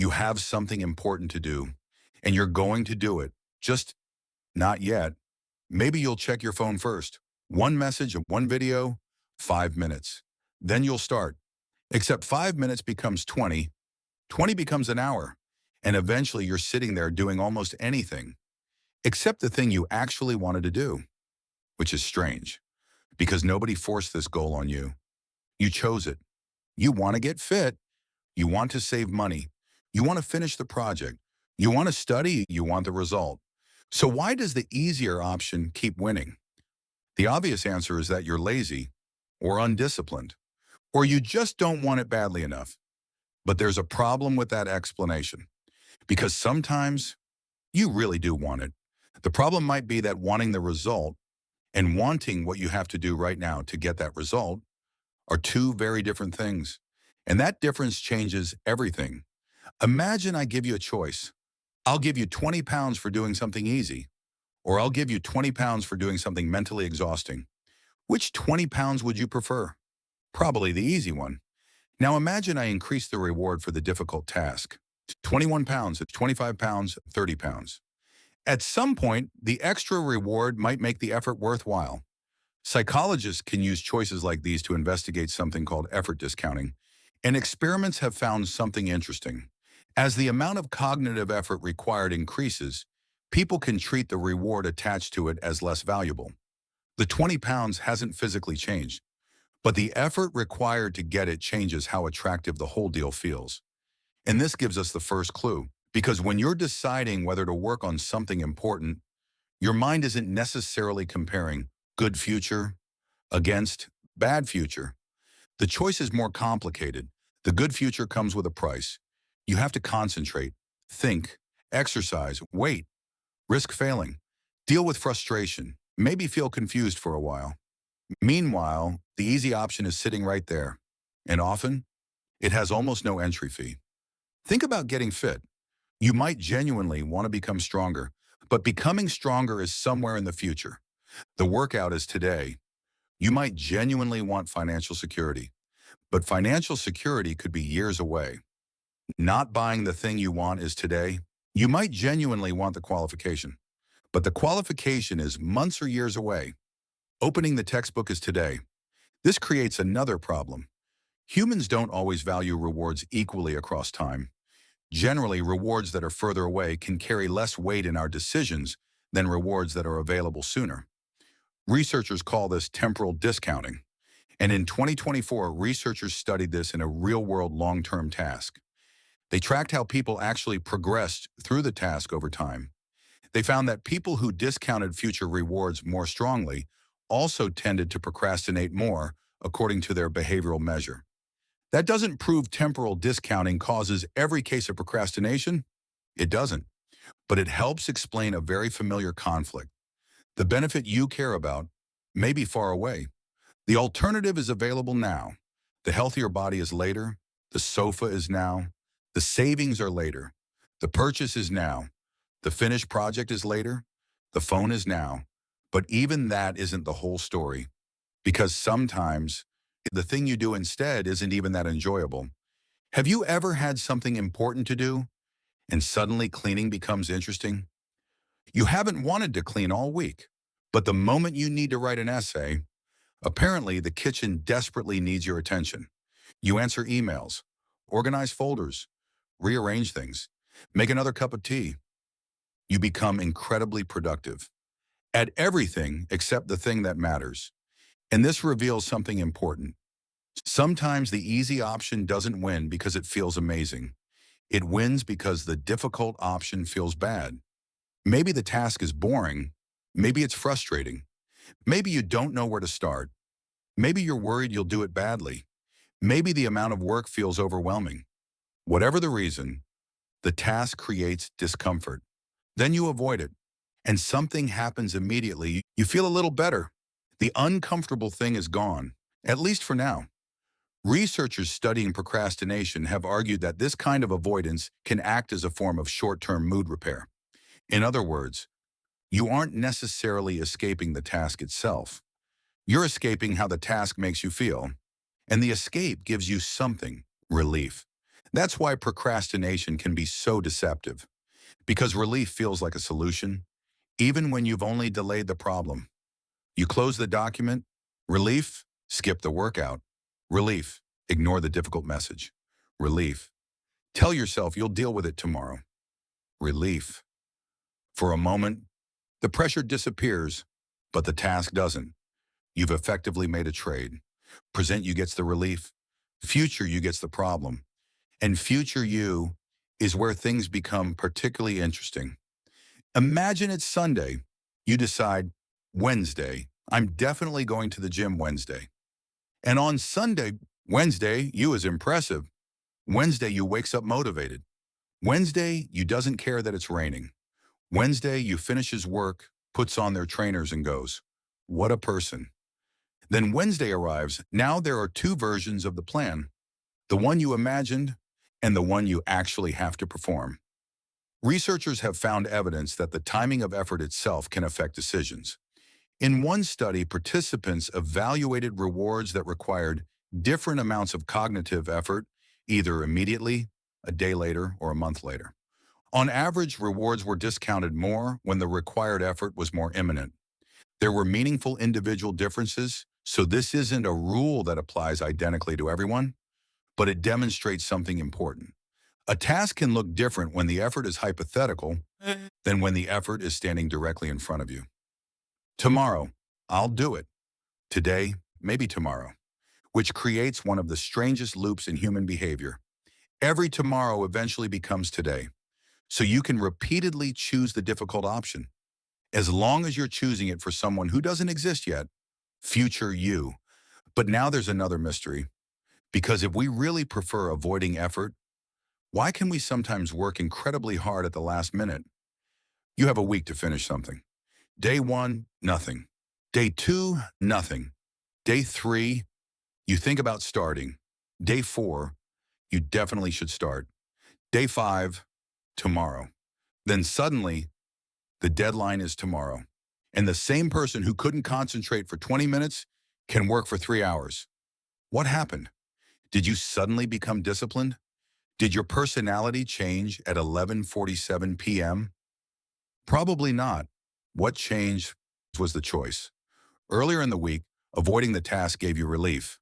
You have something important to do, and you're going to do it. Just not yet. Maybe you'll check your phone first. One message, one video, 5 minutes. Then you'll start. Except 5 minutes becomes 20, 20 becomes an hour, and eventually you're sitting there doing almost anything, except the thing you actually wanted to do, which is strange, because nobody forced this goal on you. You chose it. You want to get fit. You want to save money. You want to finish the project. You want to study. You want the result. So why does the easier option keep winning? The obvious answer is that you're lazy or undisciplined, or you just don't want it badly enough. But there's a problem with that explanation, because sometimes you really do want it. The problem might be that wanting the result and wanting what you have to do right now to get that result are two very different things. And that difference changes everything. Imagine I give you a choice. I'll give you 20 pounds for doing something easy, or I'll give you 20 pounds for doing something mentally exhausting. Which 20 pounds would you prefer? Probably the easy one. Now imagine I increase the reward for the difficult task. 21 pounds, 25 pounds, 30 pounds. At some point, the extra reward might make the effort worthwhile. Psychologists can use choices like these to investigate something called effort discounting, and experiments have found something interesting. As the amount of cognitive effort required increases, people can treat the reward attached to it as less valuable. The 20 pounds hasn't physically changed, but the effort required to get it changes how attractive the whole deal feels. And this gives us the first clue, because when you're deciding whether to work on something important, your mind isn't necessarily comparing good future against bad future. The choice is more complicated. The good future comes with a price. You have to concentrate, think, exercise, wait, risk failing, deal with frustration, maybe feel confused for a while. Meanwhile, the easy option is sitting right there, and often it has almost no entry fee. Think about getting fit. You might genuinely want to become stronger, but becoming stronger is somewhere in the future. The workout is today. You might genuinely want financial security, but financial security could be years away. Not buying the thing you want is today. You might genuinely want the qualification, but the qualification is months or years away. Opening the textbook is today. This creates another problem. Humans don't always value rewards equally across time. Generally, rewards that are further away can carry less weight in our decisions than rewards that are available sooner. Researchers call this temporal discounting. And in 2024, researchers studied this in a real-world long-term task. They tracked how people actually progressed through the task over time. They found that people who discounted future rewards more strongly also tended to procrastinate more, according to their behavioral measure. That doesn't prove temporal discounting causes every case of procrastination. It doesn't. But it helps explain a very familiar conflict. The benefit you care about may be far away. The alternative is available now. The healthier body is later. The sofa is now. The savings are later. The purchase is now. The finished project is later. The phone is now. But even that isn't the whole story, because sometimes the thing you do instead isn't even that enjoyable. Have you ever had something important to do and suddenly cleaning becomes interesting? You haven't wanted to clean all week, but the moment you need to write an essay, apparently the kitchen desperately needs your attention. You answer emails, organize folders, rearrange things, make another cup of tea. You become incredibly productive at everything except the thing that matters. And this reveals something important. Sometimes the easy option doesn't win because it feels amazing. It wins because the difficult option feels bad. Maybe the task is boring. Maybe it's frustrating. Maybe you don't know where to start. Maybe you're worried you'll do it badly. Maybe the amount of work feels overwhelming. Whatever the reason, the task creates discomfort. Then you avoid it, and something happens immediately. You feel a little better. The uncomfortable thing is gone, at least for now. Researchers studying procrastination have argued that this kind of avoidance can act as a form of short-term mood repair. In other words, you aren't necessarily escaping the task itself. You're escaping how the task makes you feel, and the escape gives you something, relief. That's why procrastination can be so deceptive, because relief feels like a solution, even when you've only delayed the problem. You close the document, relief, skip the workout. Relief, ignore the difficult message. Relief, tell yourself you'll deal with it tomorrow. Relief. For a moment, the pressure disappears, but the task doesn't. You've effectively made a trade. Present you gets the relief, future you gets the problem. And future you is where things become particularly interesting. Imagine it's Sunday. You decide, Wednesday, I'm definitely going to the gym Wednesday. And on Sunday, Wednesday, you is impressive. Wednesday, you wakes up motivated. Wednesday, you doesn't care that it's raining. Wednesday, you finishes work, puts on their trainers and goes, what a person. Then Wednesday arrives. Now there are two versions of the plan, the one you imagined and the one you actually have to perform. Researchers have found evidence that the timing of effort itself can affect decisions. In one study, participants evaluated rewards that required different amounts of cognitive effort, either immediately, a day later, or a month later. On average, rewards were discounted more when the required effort was more imminent. There were meaningful individual differences, so this isn't a rule that applies identically to everyone, but it demonstrates something important. A task can look different when the effort is hypothetical than when the effort is standing directly in front of you. Tomorrow, I'll do it. Today, maybe tomorrow, which creates one of the strangest loops in human behavior. Every tomorrow eventually becomes today, so you can repeatedly choose the difficult option. As long as you're choosing it for someone who doesn't exist yet, future you. But now there's another mystery, because if we really prefer avoiding effort, why can we sometimes work incredibly hard at the last minute? You have a week to finish something. Day 1, nothing. Day 2, nothing. Day 3, you think about starting. Day 4, you definitely should start. Day 5, tomorrow. Then suddenly, the deadline is tomorrow. And the same person who couldn't concentrate for 20 minutes can work for 3 hours. What happened? Did you suddenly become disciplined? Did your personality change at 11:47 p.m.? Probably not. What changed was the choice. Earlier in the week, avoiding the task gave you relief,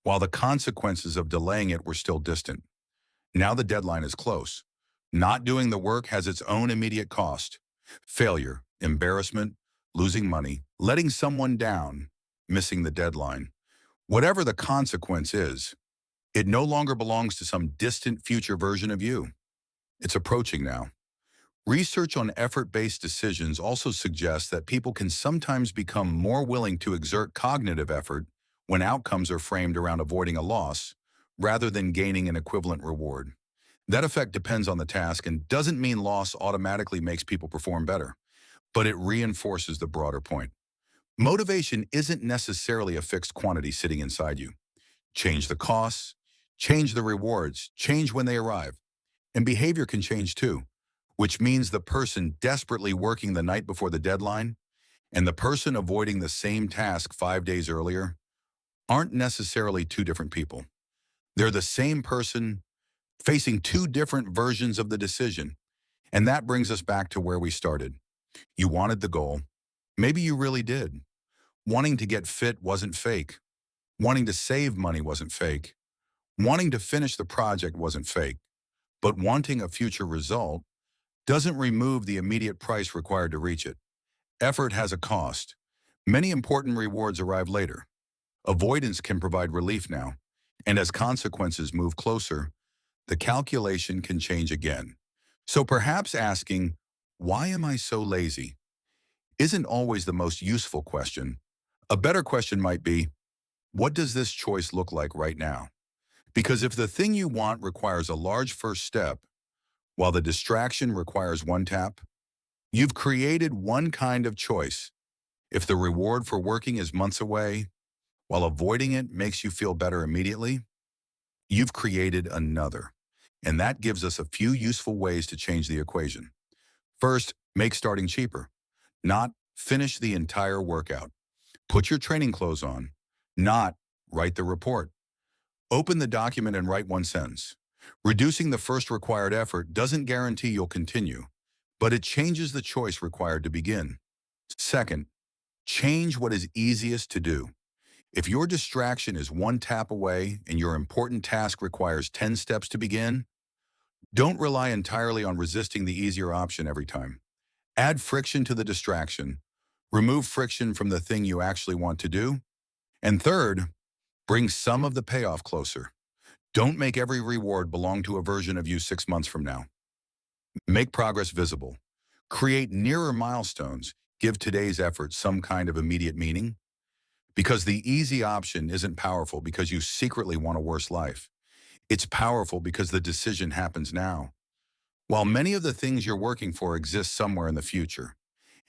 while the consequences of delaying it were still distant. Now the deadline is close. Not doing the work has its own immediate cost. Failure, embarrassment, losing money, letting someone down, missing the deadline. Whatever the consequence is, it no longer belongs to some distant future version of you. It's approaching now. Research on effort-based decisions also suggests that people can sometimes become more willing to exert cognitive effort when outcomes are framed around avoiding a loss rather than gaining an equivalent reward. That effect depends on the task and doesn't mean loss automatically makes people perform better, but it reinforces the broader point. Motivation isn't necessarily a fixed quantity sitting inside you. Change the costs, change the rewards, change when they arrive. And behavior can change too, which means the person desperately working the night before the deadline and the person avoiding the same task 5 days earlier aren't necessarily two different people. They're the same person facing two different versions of the decision. And that brings us back to where we started. You wanted the goal. Maybe you really did. Wanting to get fit wasn't fake. Wanting to save money wasn't fake. Wanting to finish the project wasn't fake. But wanting a future result doesn't remove the immediate price required to reach it. Effort has a cost. Many important rewards arrive later. Avoidance can provide relief now. And as consequences move closer, the calculation can change again. So perhaps asking, why am I so lazy? Isn't always the most useful question. A better question might be, what does this choice look like right now? Because if the thing you want requires a large first step, while the distraction requires one tap, you've created one kind of choice. If the reward for working is months away, while avoiding it makes you feel better immediately, you've created another. And that gives us a few useful ways to change the equation. First, make starting cheaper. Not finish the entire workout. Put your training clothes on. Not write the report. Open the document and write one sentence. Reducing the first required effort doesn't guarantee you'll continue, but it changes the choice required to begin. Second, change what is easiest to do. If your distraction is one tap away and your important task requires 10 steps to begin, don't rely entirely on resisting the easier option every time. Add friction to the distraction, remove friction from the thing you actually want to do, and third, bring some of the payoff closer. Don't make every reward belong to a version of you 6 months from now. Make progress visible. Create nearer milestones. Give today's effort some kind of immediate meaning. Because the easy option isn't powerful because you secretly want a worse life. It's powerful because the decision happens now. While many of the things you're working for exist somewhere in the future.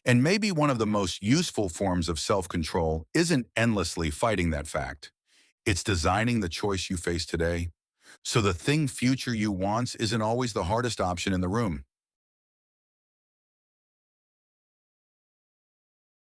And maybe one of the most useful forms of self-control isn't endlessly fighting that fact. It's designing the choice you face today. So the thing future you wants isn't always the hardest option in the room.